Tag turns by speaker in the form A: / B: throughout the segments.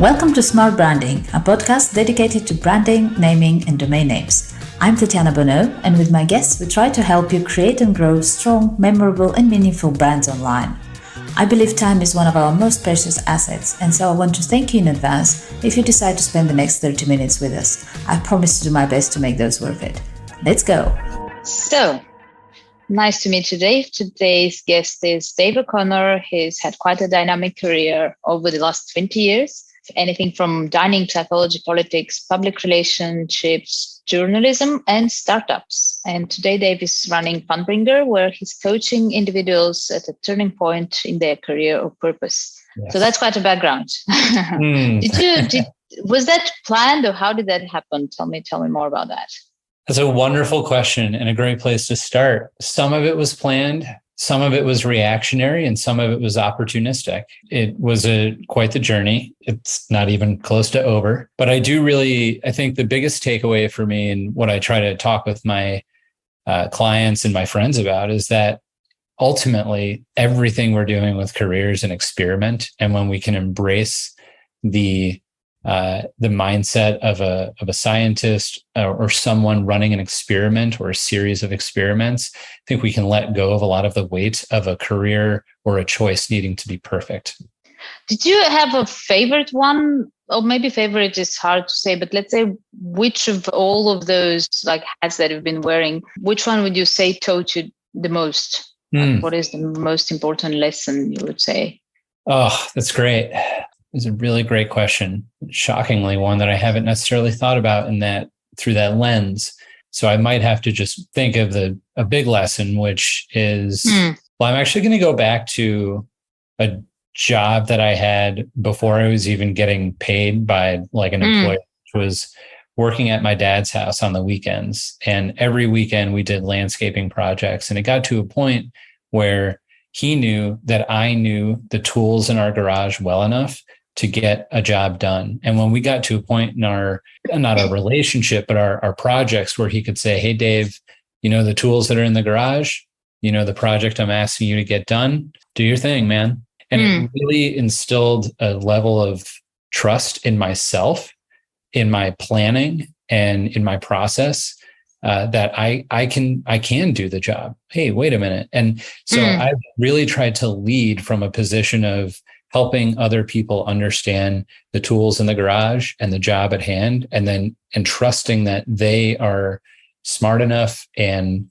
A: Welcome to Smart Branding, a podcast dedicated to branding, naming, and domain names. I'm Tatiana Bonneau, and with my guests, we try to help you create and grow strong, memorable, and meaningful brands online. I believe time is one of our most precious assets, and so I want to thank you in advance if you decide to spend the next 30 minutes with us. I promise to do my best to make those worth it. Let's go.
B: So, nice to meet you, Dave. Today's guest is Dave O'Connor. He's had quite a dynamic career over the last 20 years. Anything from dining, psychology, politics, public relationships, journalism, and startups. And today, Dave is running Funbringer, where he's coaching individuals at a turning point in their career or purpose. Yes. So that's quite a background. Was that planned, or how did that happen? Tell me more about that.
C: That's a wonderful question and a great place to start. Some of it was planned. Some of it was reactionary and some of it was opportunistic. It was quite the journey. It's not even close to over. But I think the biggest takeaway for me and what I try to talk with my clients and my friends about is that ultimately everything we're doing with careers is an experiment. And when we can embrace the mindset of a scientist or someone running an experiment or a series of experiments, I think we can let go of a lot of the weight of a career or a choice needing to be perfect.
B: Did you have a favorite one? Or maybe favorite is hard to say, but let's say which of all of those hats that you've been wearing, which one would you say taught you the most? What is the most important lesson you would say?
C: Oh, that's great. It's a really great question. Shockingly, one that I haven't necessarily thought about through that lens. So I might have to just think of a big lesson, which is, I'm actually going to go back to a job that I had before I was even getting paid by an employer, which was working at my dad's house on the weekends. And every weekend we did landscaping projects. And it got to a point where he knew that I knew the tools in our garage well enough to get a job done. And when we got to a point in not our relationship, but our projects where he could say, hey, Dave, the tools that are in the garage, the project I'm asking you to get done, do your thing, man. And it really instilled a level of trust in myself, in my planning and in my process that I can do the job. Hey, wait a minute. And so I've really tried to lead from a position of helping other people understand the tools in the garage and the job at hand, and trusting that they are smart enough and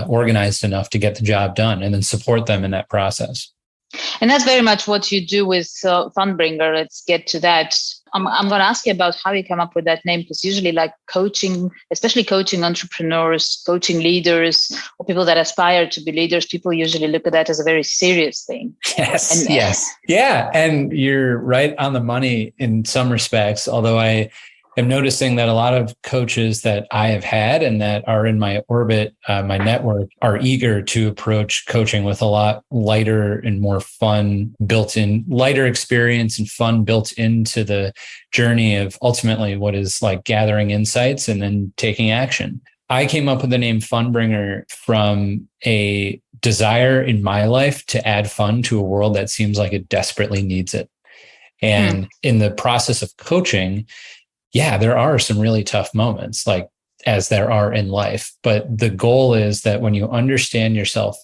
C: organized enough to get the job done, and then support them in that process.
B: And that's very much what you do with Funbringer. Let's get to that. I'm going to ask you about how you come up with that name, because usually coaching, especially coaching entrepreneurs, coaching leaders, or people that aspire to be leaders, people usually look at that as a very serious thing.
C: Yes. Yeah. And you're right on the money in some respects, although I am noticing that a lot of coaches that I have had and that are in my orbit, my network, are eager to approach coaching with a lot lighter and more fun built-in, lighter experience and fun built into the journey of ultimately what is gathering insights and then taking action. I came up with the name Funbringer from a desire in my life to add fun to a world that seems like it desperately needs it. And in the process of coaching, there are some really tough moments, as there are in life. But the goal is that when you understand yourself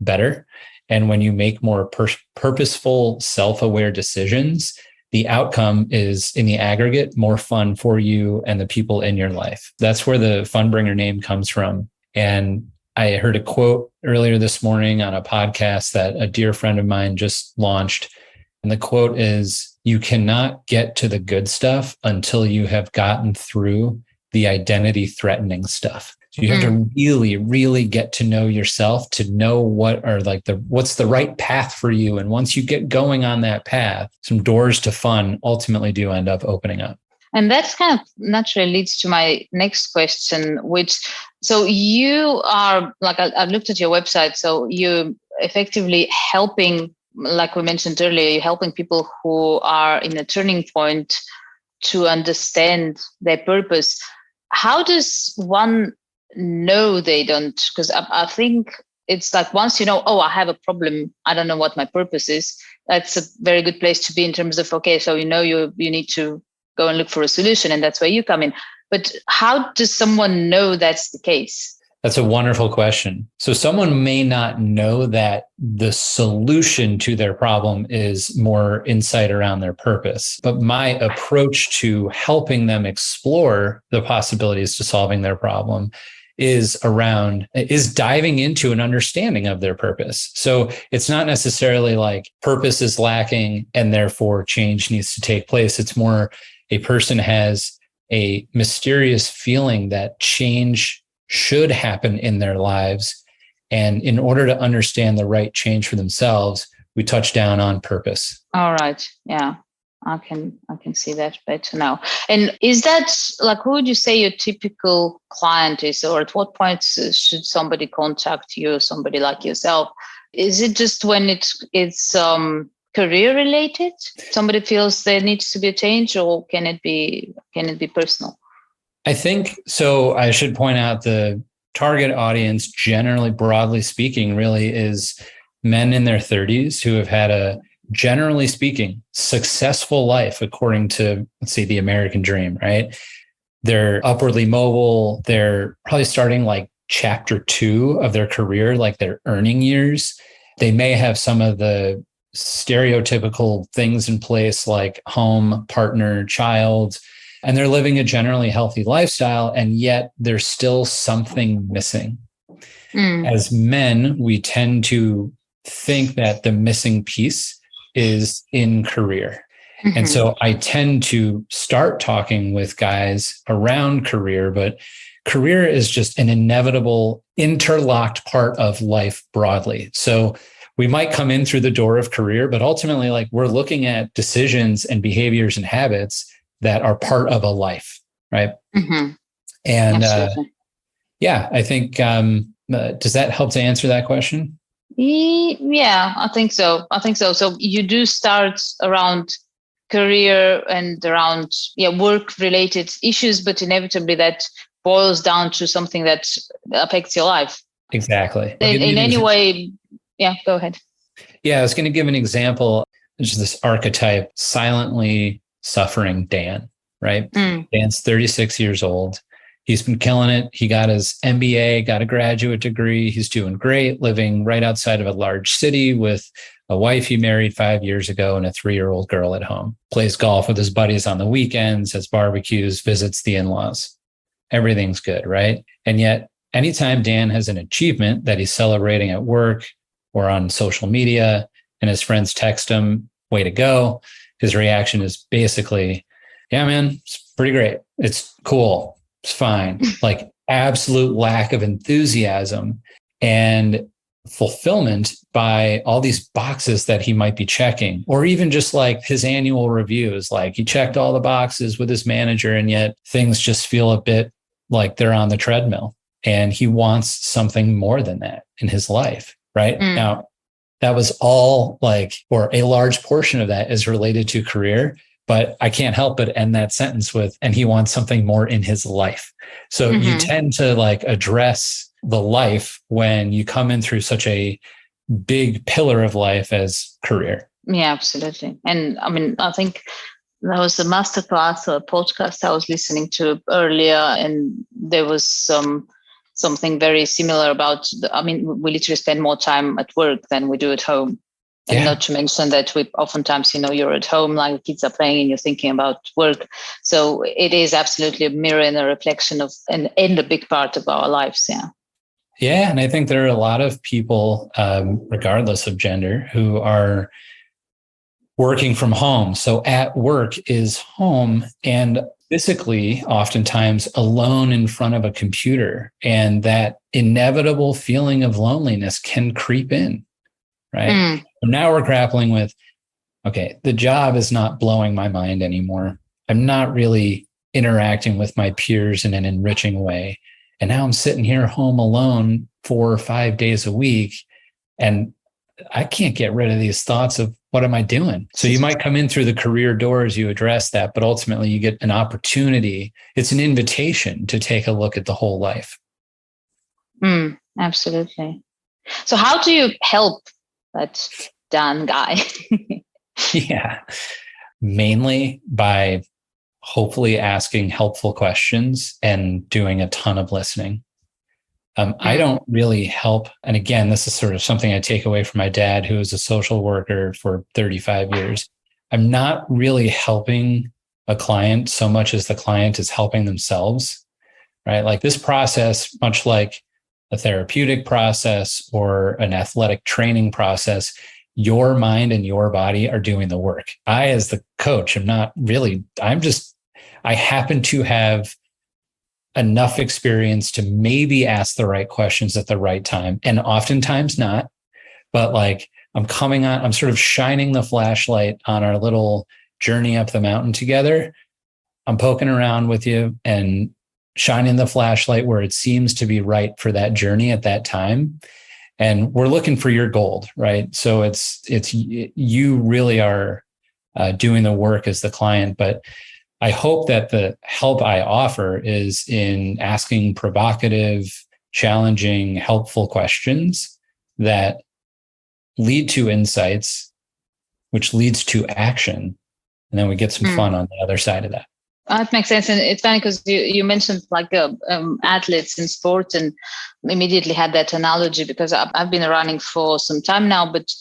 C: better and when you make more purposeful, self-aware decisions, the outcome is, in the aggregate, more fun for you and the people in your life. That's where the Funbringer name comes from. And I heard a quote earlier this morning on a podcast that a dear friend of mine just launched. And the quote is, you cannot get to the good stuff until you have gotten through the identity threatening stuff. So you have to really, really get to know yourself, to know what are what's the right path for you. And once you get going on that path, some doors to fun ultimately do end up opening up.
B: And that's kind of naturally leads to my next question, so you are, I looked at your website, so you're effectively helping, like we mentioned earlier, you're helping people who are in a turning point to understand their purpose. How does one know they don't? Because I think it's like once you know, oh, I have a problem, I don't know what my purpose is, that's a very good place to be in terms of, okay, so you need to go and look for a solution, and that's where you come in. But how does someone know that's the case?
C: That's a wonderful question. So someone may not know that the solution to their problem is more insight around their purpose. But my approach to helping them explore the possibilities to solving their problem is diving into an understanding of their purpose. So it's not necessarily like purpose is lacking and therefore change needs to take place. It's more a person has a mysterious feeling that change should happen in their lives. And in order to understand the right change for themselves, we touch down on purpose.
B: All right. Yeah. I can see that better now. And is that like, who would you say your typical client is, or at what points should somebody contact you, somebody like yourself? Is it just when it's career related? Somebody feels there needs to be a change, or can it be personal?
C: I think so. I should point out the target audience, generally, broadly speaking, really is men in their 30s who have had a, generally speaking, successful life according to, let's say, the American dream, right? They're upwardly mobile. They're probably starting like chapter 2 of their career, like their earning years. They may have some of the stereotypical things in place like home, partner, child, and they're living a generally healthy lifestyle, and yet there's still something missing. As men, we tend to think that the missing piece is in career. And so I tend to start talking with guys around career, but career is just an inevitable interlocked part of life broadly. So we might come in through the door of career, but ultimately, like, we're looking at decisions and behaviors and habits that are part of a life, right? And I think, does that help to answer that question?
B: Yeah, I think so. So you do start around career and around work-related issues, but inevitably that boils down to something that affects your life.
C: Exactly.
B: In any way, go ahead.
C: Yeah, I was going to give an example. There's this archetype, silently suffering Dan, right? Dan's 36 years old. He's been killing it. He got his MBA, got a graduate degree. He's doing great, living right outside of a large city with a wife he married 5 years ago and a 3-year-old girl at home. Plays golf with his buddies on the weekends, has barbecues, visits the in-laws. Everything's good, right? And yet, anytime Dan has an achievement that he's celebrating at work or on social media and his friends text him, way to go, his reaction is basically, yeah, man, it's pretty great. It's cool. It's fine. Like, absolute lack of enthusiasm and fulfillment by all these boxes that he might be checking, or even just like his annual reviews. Like, he checked all the boxes with his manager, and yet things just feel a bit like they're on the treadmill, and he wants something more than that in his life. Right now, that was all like, or a large portion of that is related to career. But I can't help but end that sentence with, and he wants something more in his life. So you tend to like address the life when you come in through such a big pillar of life as career.
B: Yeah, absolutely. And I mean, I think there was a masterclass or a podcast I was listening to earlier, and there was something very similar about, we literally spend more time at work than we do at home. And not to mention that we oftentimes, you're at home, like the kids are playing and you're thinking about work. So it is absolutely a mirror and a reflection of, and a big part of our lives. Yeah.
C: Yeah. And I think there are a lot of people, regardless of gender, who are working from home. So at work is home, and physically oftentimes alone in front of a computer. And that inevitable feeling of loneliness can creep in. Right. So now we're grappling with, okay, the job is not blowing my mind anymore. I'm not really interacting with my peers in an enriching way. And now I'm sitting here home alone 4 or 5 days a week, and I can't get rid of these thoughts of what am I doing? So you might come in through the career doors, you address that, but ultimately you get an opportunity. It's an invitation to take a look at the whole life.
B: Absolutely. So how do you help that Dan guy?
C: Yeah. Mainly by hopefully asking helpful questions and doing a ton of listening. I don't really help. And again, this is sort of something I take away from my dad, who was a social worker for 35 years. I'm not really helping a client so much as the client is helping themselves, right? Like this process, much like a therapeutic process or an athletic training process, your mind and your body are doing the work. I, as the coach, am not really, I happen to have enough experience to maybe ask the right questions at the right time. And oftentimes not, but like I'm sort of shining the flashlight on our little journey up the mountain together. I'm poking around with you and shining the flashlight where it seems to be right for that journey at that time. And we're looking for your gold, right? So it's you really are doing the work as the client, but I hope that the help I offer is in asking provocative, challenging, helpful questions that lead to insights, which leads to action. And then we get some fun on the other side of that.
B: That makes sense. And it's funny because you mentioned like athletes in sports, and immediately had that analogy because I've been running for some time now, but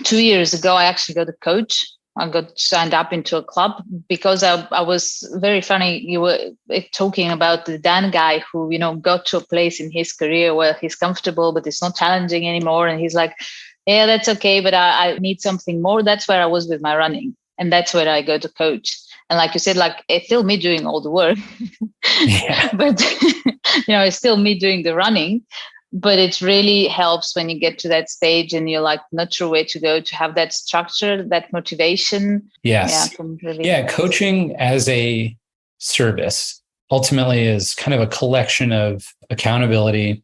B: 2 years ago, I actually got a coach. I got signed up into a club because I was very funny. You were talking about the Dan guy who, got to a place in his career where he's comfortable, but it's not challenging anymore. And he's like, yeah, that's okay, but I need something more. That's where I was with my running. And that's where I go to coach. And like you said, like it's still me doing all the work, but it's still me doing the running. But it really helps when you get to that stage and you're like not sure where to go, to have that structure, that motivation.
C: Yes. Coaching as a service ultimately is kind of a collection of accountability,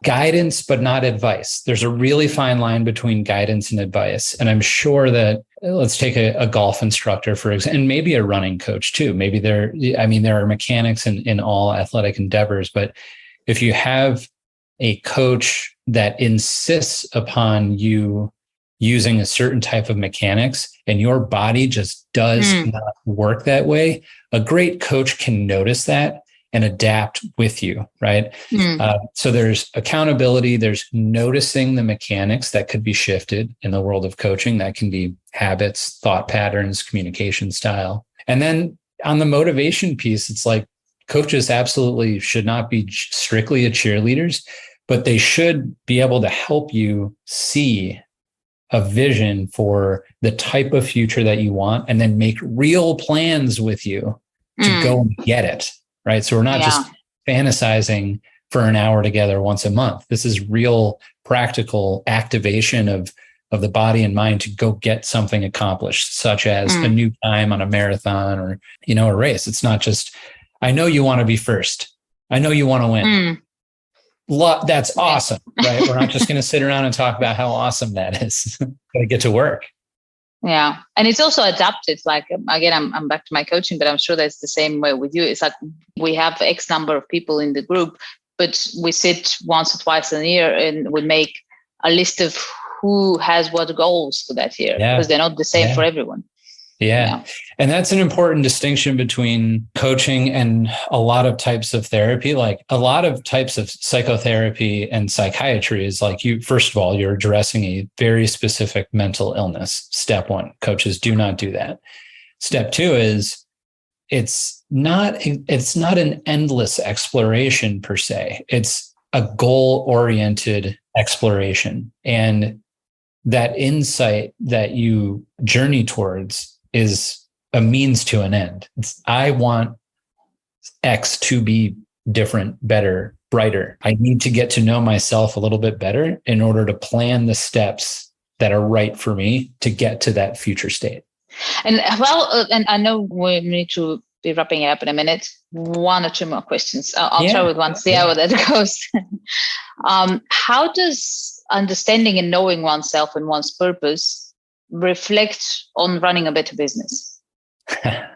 C: guidance, but not advice. There's a really fine line between guidance and advice. And I'm sure that, let's take a golf instructor, for example, and maybe a running coach too. Maybe there are mechanics in all athletic endeavors, but if you have a coach that insists upon you using a certain type of mechanics and your body just does not work that way, a great coach can notice that and adapt with you, right? So there's accountability, there's noticing the mechanics that could be shifted in the world of coaching. That can be habits, thought patterns, communication style. And then on the motivation piece, it's like, coaches absolutely should not be strictly cheerleaders, but they should be able to help you see a vision for the type of future that you want and then make real plans with you to go and get it, right? So we're not just fantasizing for an hour together once a month. This is real practical activation of the body and mind to go get something accomplished, such as a new time on a marathon or, a race. It's not just, I know you want to be first. I know you want to win. That's awesome, right? We're not just going to sit around and talk about how awesome that is. Got to get to work.
B: Yeah. And it's also adapted. Like, again, I'm back to my coaching, but I'm sure that's the same way with you. It's like we have X number of people in the group, but we sit once or twice a year and we make a list of who has what goals for that year, because they're not the same for everyone.
C: Yeah. And that's an important distinction between coaching and a lot of types of therapy. Like a lot of types of psychotherapy and psychiatry is like first of all, you're addressing a very specific mental illness. Step one, coaches do not do that. Step two is it's not an endless exploration per se. It's a goal-oriented exploration. And that insight that you journey towards is a means to an end. I want X to be different, better, brighter. I need to get to know myself a little bit better in order to plan the steps that are right for me to get to that future state.
B: And and I know we need to be wrapping it up in a minute. One or two more questions. I'll try with one, see how that goes. How does understanding and knowing oneself and one's purpose reflect on running a better business?
C: I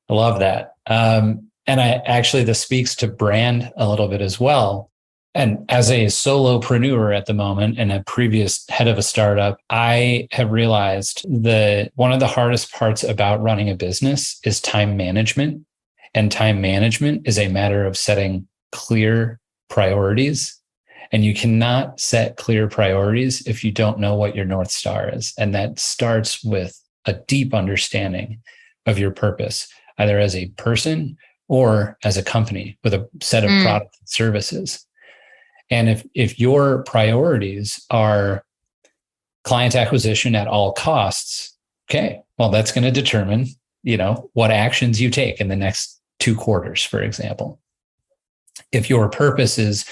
C: love that. And this speaks to brand a little bit as well. And as a solopreneur at the moment and a previous head of a startup, I have realized that one of the hardest parts about running a business is time management. And time management is a matter of setting clear priorities. And you cannot set clear priorities if you don't know what your North Star is. And that starts with a deep understanding of your purpose, either as a person or as a company with a set of products and services. And if your priorities are client acquisition at all costs, okay, well, that's going to determine, what actions you take in the next 2 quarters, for example. If your purpose is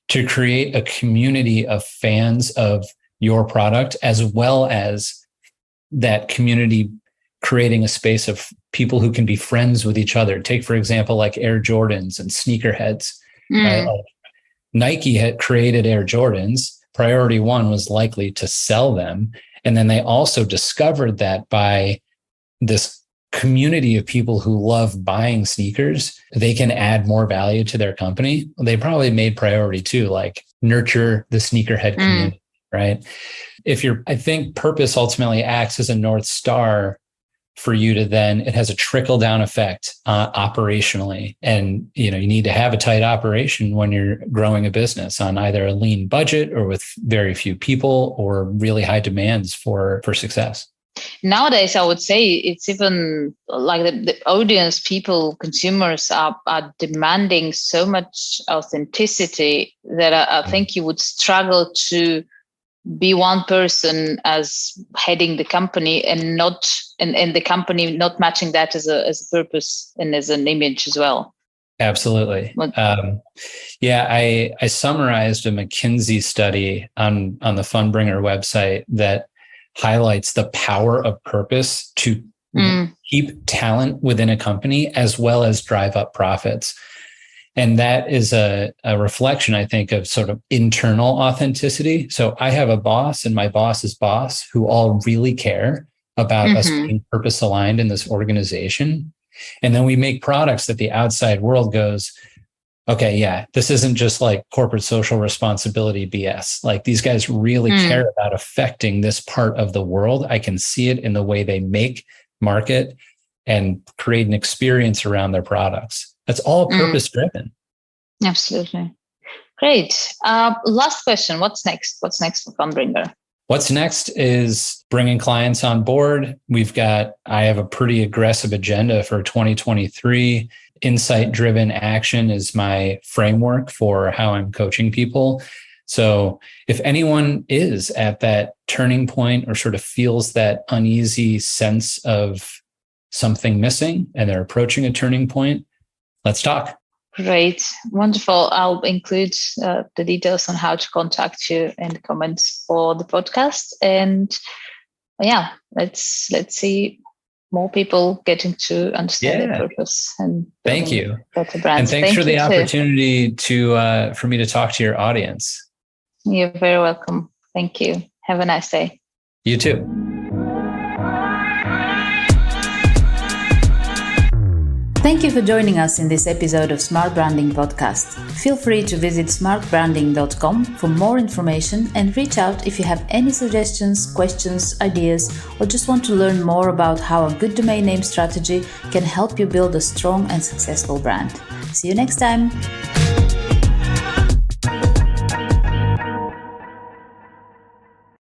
C: to create a community of fans of your product, as well as that community creating a space of people who can be friends with each other. Take, for example, like Air Jordans and sneakerheads. Right? Like Nike had created Air Jordans. Priority one was likely to sell them. And then they also discovered that by this community of people who love buying sneakers, they can add more value to their company. They probably made priority two, like nurture the sneakerhead community, right? I think purpose ultimately acts as a North Star for you to then, it has a trickle down effect operationally. And, you need to have a tight operation when you're growing a business on either a lean budget or with very few people or really high demands for success.
B: Nowadays, I would say it's even like the audience, people, consumers are demanding so much authenticity that I think you would struggle to be one person as heading the company and the company not matching that as a purpose and as an image as well.
C: Absolutely. I summarized a McKinsey study on the Funbringer website that highlights the power of purpose to keep talent within a company as well as drive up profits. And that is a reflection, I think, of sort of internal authenticity. So I have a boss and my boss's boss who all really care about us being purpose aligned in this organization. And then we make products that the outside world goes, okay, yeah, this isn't just like corporate social responsibility BS. Like these guys really care about affecting this part of the world. I can see it in the way they make, market, and create an experience around their products. That's all purpose driven.
B: Absolutely. Great. Last question. What's next? What's next for Funbringer?
C: What's next is bringing clients on board. I have a pretty aggressive agenda for 2023. Insight-driven action is my framework for how I'm coaching people. So if anyone is at that turning point or sort of feels that uneasy sense of something missing and they're approaching a turning point, let's talk.
B: Great. Wonderful. I'll include the details on how to contact you in the comments for the podcast. And let's see more people getting to understand their purpose and
C: thank you.
B: Better brands.
C: And thanks for the opportunity to for me to talk to your audience.
B: You're very welcome. Thank you. Have a nice day.
C: You too.
A: Thank you for joining us in this episode of Smart Branding Podcast. Feel free to visit smartbranding.com for more information and reach out if you have any suggestions, questions, ideas, or just want to learn more about how a good domain name strategy can help you build a strong and successful brand. See you next time.